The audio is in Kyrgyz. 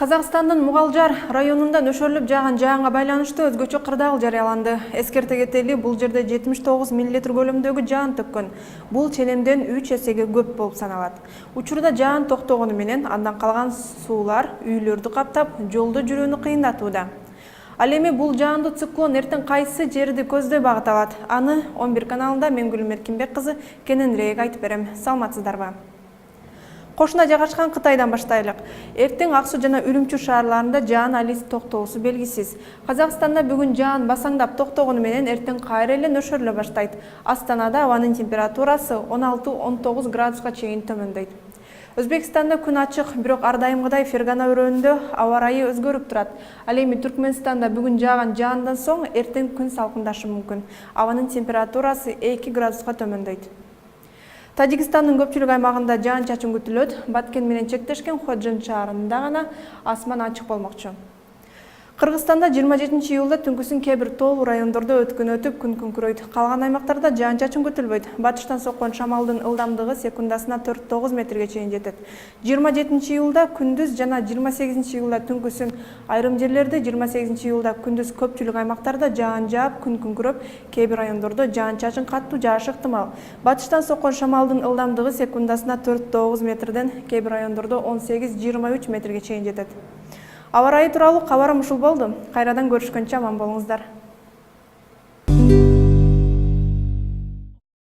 Казакстандын Мугалжар районунда нөшөрлүп жааган жаанга байланыштуу өзгөчө кырдаал жарыяланды. Эскерте кетели, бул жерде 79 мл көлөмдөгү жаан төккөн. Бул челенден 3 эсеге көп болуп саналат. Учурда жаан токтогону менен андан калган суулар үйлөрдү каптап, жолдо жүрүүнү кыйындатууда. Ал эми бул жаандуу циклон эртең кайсы жерди көздөй багыт алат? Аны 11 каналында мен Гүлүм Эркинбек кызы кененирээк айтып берем. Саламатсыздарбы? Кошуна жайгашкан Кытайдан баштайлык. Эртең Ак Суу жана Үрүмчү шаарларында жаан алис токтоосу белгисиз. Казакстанда бүгүн жаан басаңдап токтогону менен эртең кайра эле нөшөрлө баштайт. Астанада абанын температурасы 16-19 градуска чейин төмөндөйт. Өзбекстанда күн ачык, бирок ар дайымгыдай Фергана өрөөнүндө аба ырайы өзгөрүп турат. Ал эми Түркмөнстанда бүгүн жааган жаандан соң эртең күн салкындашы мүмкүн. Абанын температурасы 2 градуска төмөндөйт. Тажикстандын көпчүлүк аймагында жаан-чачын күтүлөт. Баткен менен чектешкен Ходжон шаарында гана асман ачык болмокчу. Кыргызстанда 27 июлда түнкүсүн кээ бир тоолуу райондордо өткөн өтүп күн күңкүрөйт. Калган аймактарда жаан-чачын күтүлбөйт. Батыштан соккон шамалдын ылдамдыгы секундасына 4-9 метрге чейин жетет. 27 июлда күндүз жана 28 июлда түнкүсүн айрым жерлерде, 28 июлда күндүз көпчүлүк аймактарда жаан жаап, күн күңкүрөп, кээ бир райондордо жаан-чачын каттуу жаашы ыктымал. Батыштан соккон шамалдын ылдамдыгы секундасына 4-9 метрден, кээ бир райондордо 18-23 метрге чейин жетет. Аба ырайы тууралуу кабарым ушул болду. Кайрадан көрүшкөнчө аман болуңуздар.